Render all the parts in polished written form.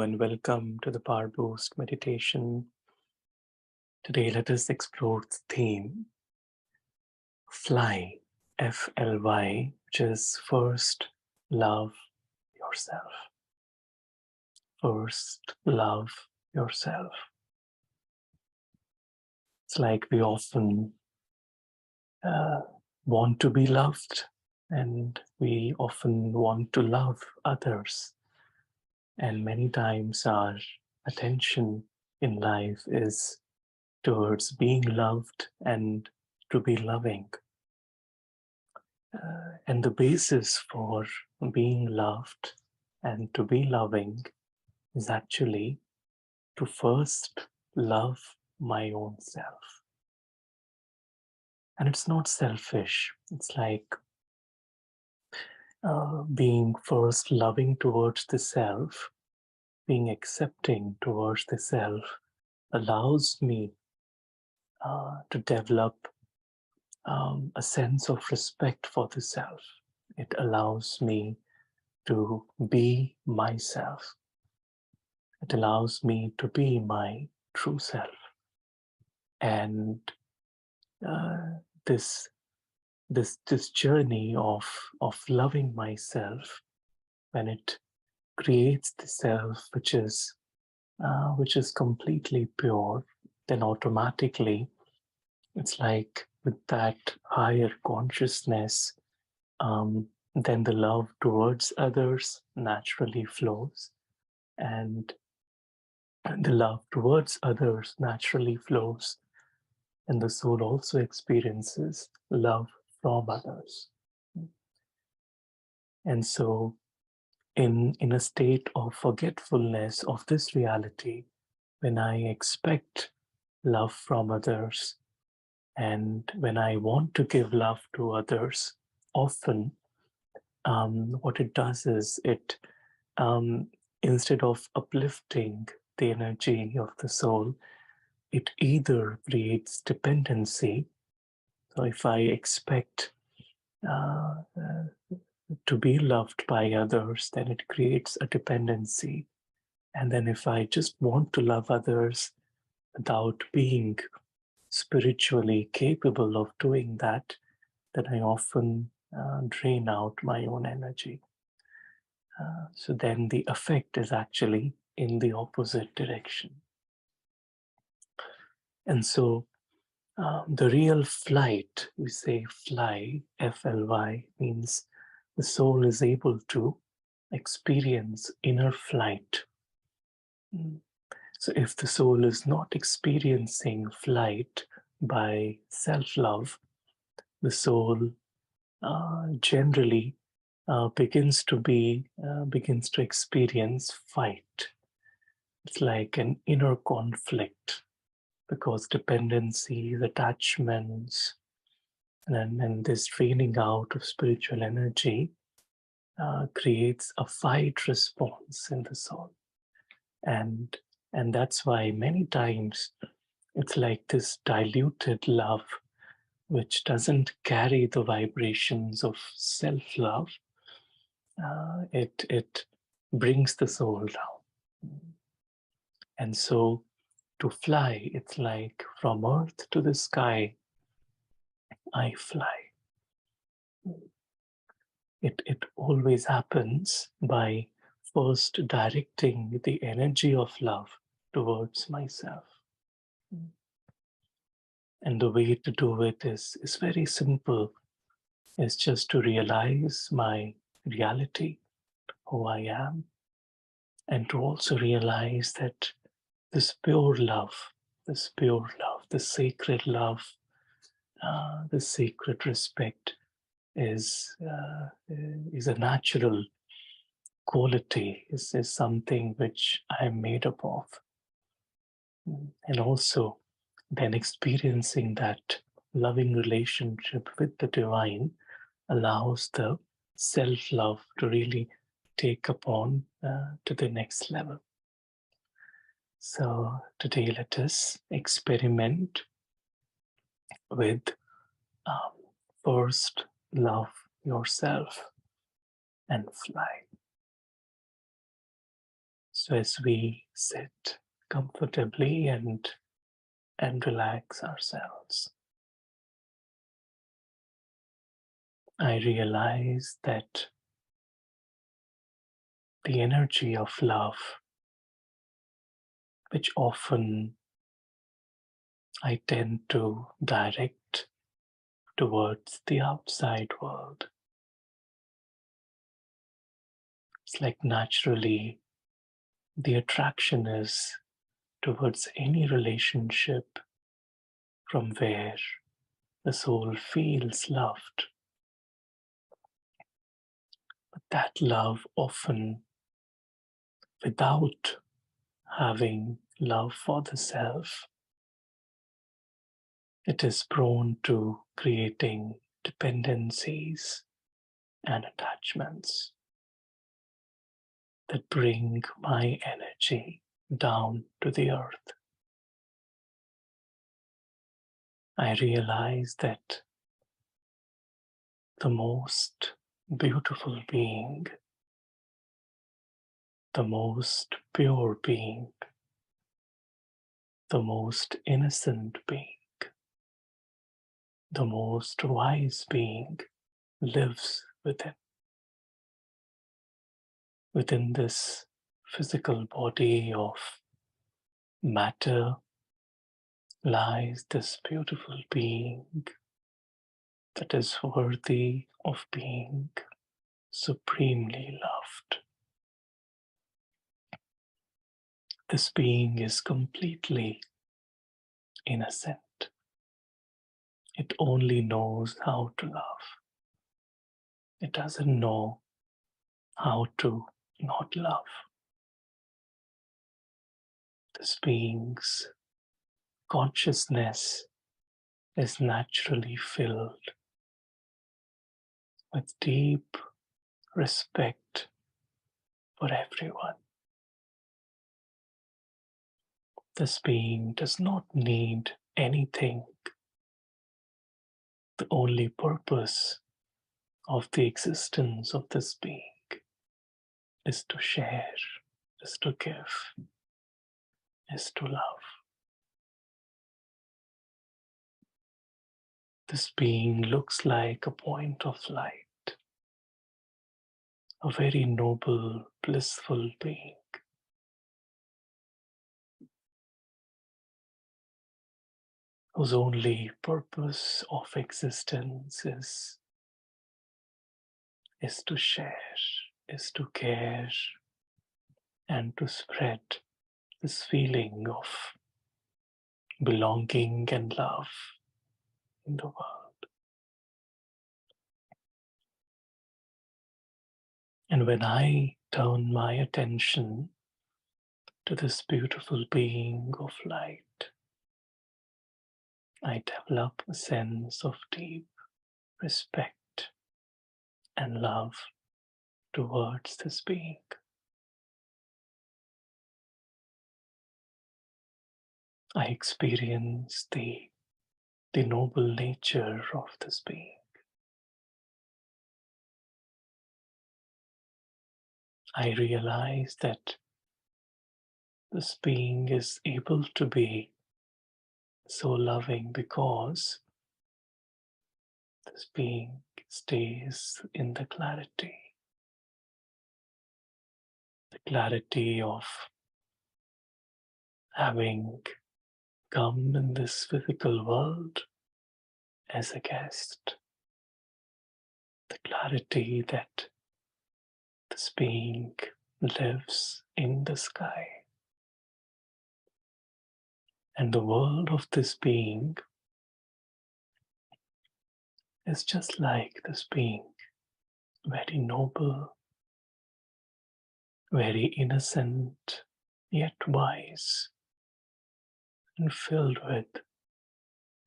and welcome to the Power Boost meditation. Today, let us explore the theme F.L.Y, F.L.Y, which is first love yourself. First love yourself. It's like we often want to be loved, and we often want to love others. And many times our attention in life is towards being loved and to be loving. And the basis for being loved and to be loving is actually to first love my own self. And it's not selfish. It's like being first loving towards the self, being accepting towards the self allows me to develop a sense of respect for the self. It allows me to be myself. It allows me to be my true self. And this journey of loving myself, when it creates the self which is completely pure, then automatically it's like with that higher consciousness, then the love towards others naturally flows, and the love towards others naturally flows, and the soul also experiences love from others. And so in a state of forgetfulness of this reality, when I expect love from others, and when I want to give love to others, often what it does is it, instead of uplifting the energy of the soul, it either creates dependency. So if I expect to be loved by others, then it creates a dependency. And then if I just want to love others without being spiritually capable of doing that, then I often drain out my own energy. So then the effect is actually in the opposite direction. And so the real flight, we say fly, F.L.Y, means the soul is able to experience inner flight. So if the soul is not experiencing flight by self-love, the soul generally begins to experience fight. It's like an inner conflict, because dependencies, attachments, and this draining out of spiritual energy creates a fight response in the soul. And that's why many times it's like this diluted love, which doesn't carry the vibrations of self-love. It brings the soul down. And so to fly, it's like from earth to the sky, I fly. It always happens by first directing the energy of love towards myself. And the way to do it is very simple. It's just to realize my reality, who I am, and to also realize that this pure love, this sacred love, this sacred respect is a natural quality, is something which I am made up of. And also then experiencing that loving relationship with the divine allows the self-love to really take upon to the next level. So today let us experiment with first love yourself and fly. So as we sit comfortably and relax ourselves, I realize that the energy of love, which often I tend to direct towards the outside world, it's like naturally the attraction is towards any relationship from where the soul feels loved. But that love often, without having love for the self, it is prone to creating dependencies and attachments that bring my energy down to the earth. I realize that the most beautiful being, the most pure being, the most innocent being, the most wise being lives within this physical body of matter lies this beautiful being that is worthy of being supremely loved. This being is completely innocent. It only knows how to love. It doesn't know how to not love. This being's consciousness is naturally filled with deep respect for everyone. This being does not need anything. The only purpose of the existence of this being is to share, is to give, is to love. This being looks like a point of light, a very noble, blissful being. Whose only purpose of existence is to share, is to care, and to spread this feeling of belonging and love in the world. And when I turn my attention to this beautiful being of light, I develop a sense of deep respect and love towards this being. I experience the noble nature of this being. I realize that this being is able to be so loving because this being stays in the clarity of having come in this physical world as a guest, the clarity that this being lives in the sky. And the world of this being is just like this being, very noble, very innocent, yet wise, and filled with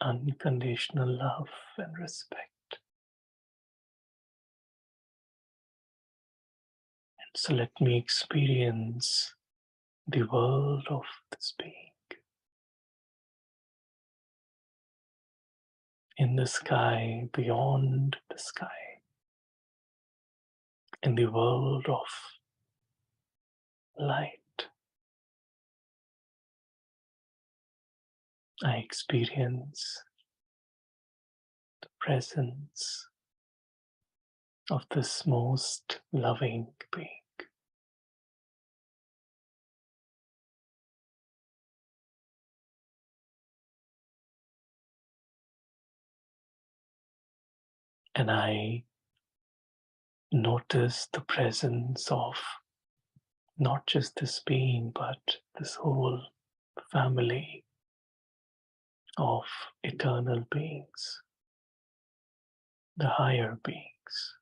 unconditional love and respect. And so let me experience the world of this being. In the sky, beyond the sky, in the world of light, I experience the presence of this most loving being. And I notice the presence of not just this being, but this whole family of eternal beings, the higher beings.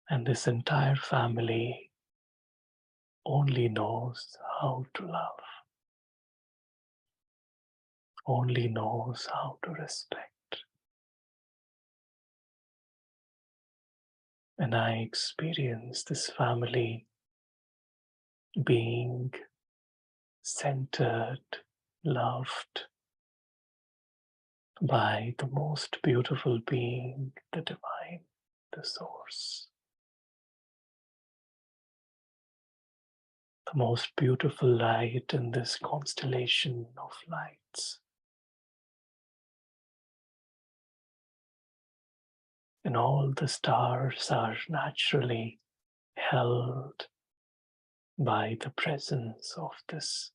And this entire family only knows how to love, only knows how to respect. And I experience this family being centered, loved by the most beautiful being, the divine, the source. The most beautiful light in this constellation of lights. And all the stars are naturally held by the presence of this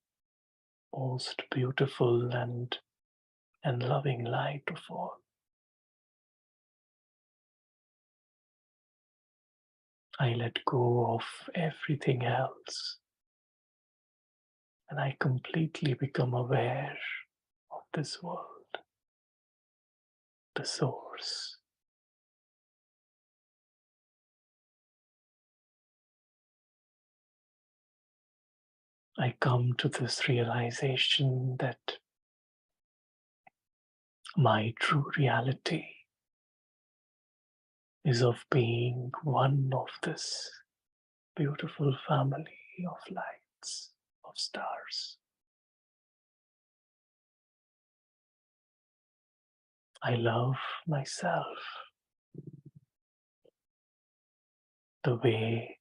most beautiful and loving light of all. I let go of everything else and I completely become aware of this world, the source. I come to this realization that my true reality is of being one of this beautiful family of lights, of stars. I love myself the way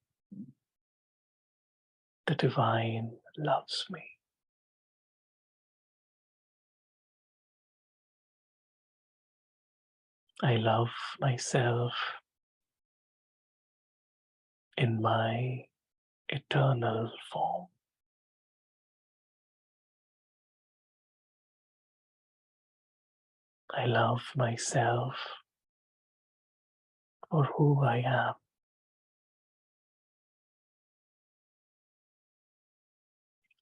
the divine loves me. I love myself in my eternal form. I love myself for who I am,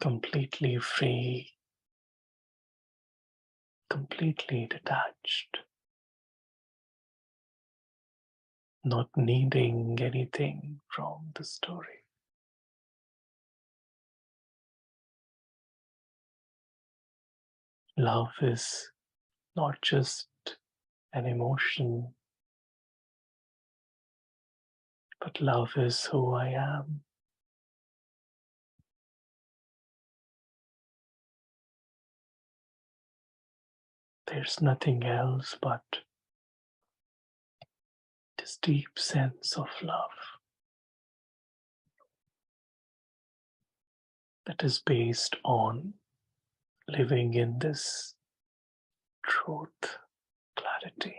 completely free, completely detached, not needing anything from the story. Love is not just an emotion, but love is who I am. There's nothing else but this deep sense of love that is based on living in this truth, clarity.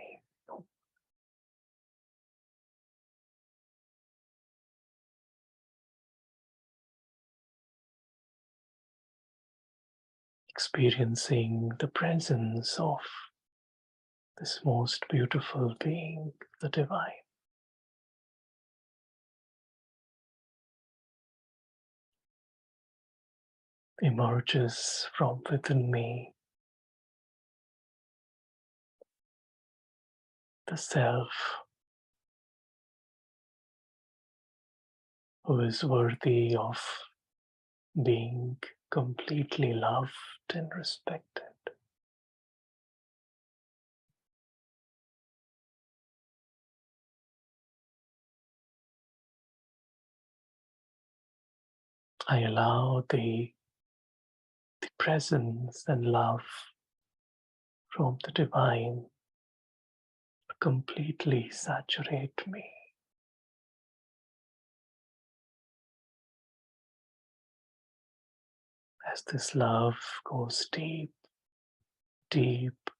Experiencing the presence of this most beautiful being, the divine. Emerges from within me, the self who is worthy of being completely loved and respected. I allow the presence and love from the divine to completely saturate me. as this love goes deep, deep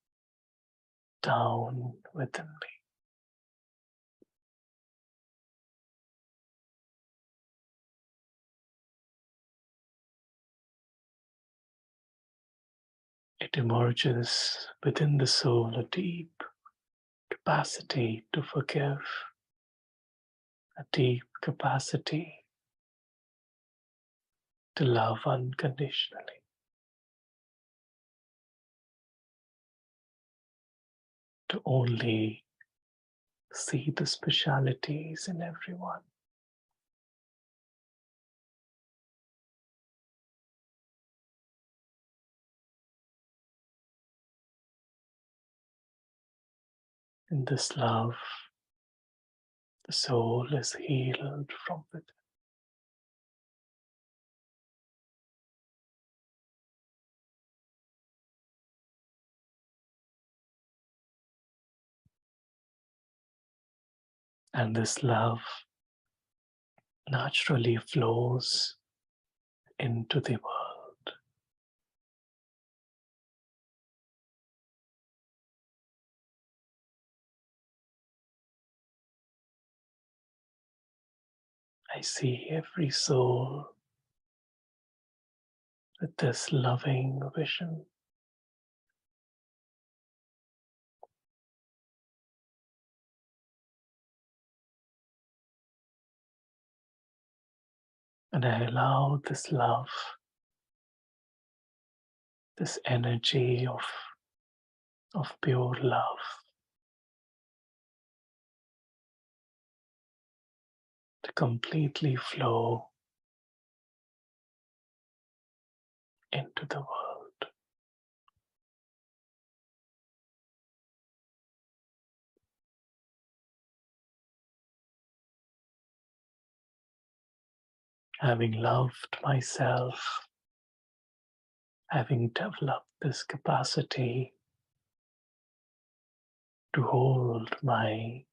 down within me. It emerges within the soul a deep capacity to forgive, a deep capacity to love unconditionally, to only see the specialities in everyone. In this love, the soul is healed from within. And this love naturally flows into the world. I see every soul with this loving vision. And I allow this love, this energy of pure love to completely flow into the world. Having loved myself, having developed this capacity to hold my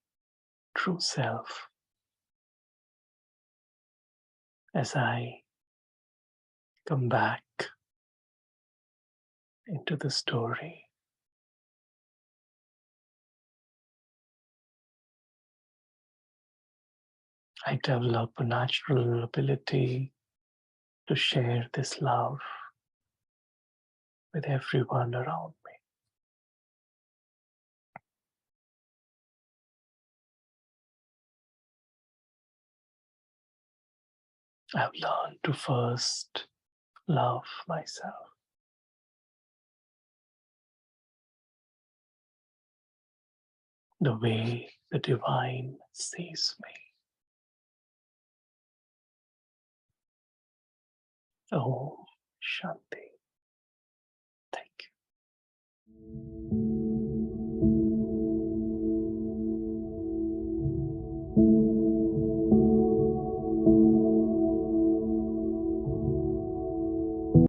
true self as I come back into the story. I develop a natural ability to share this love with everyone around me. I've learned to first love myself. The way the divine sees me. Om Shanti.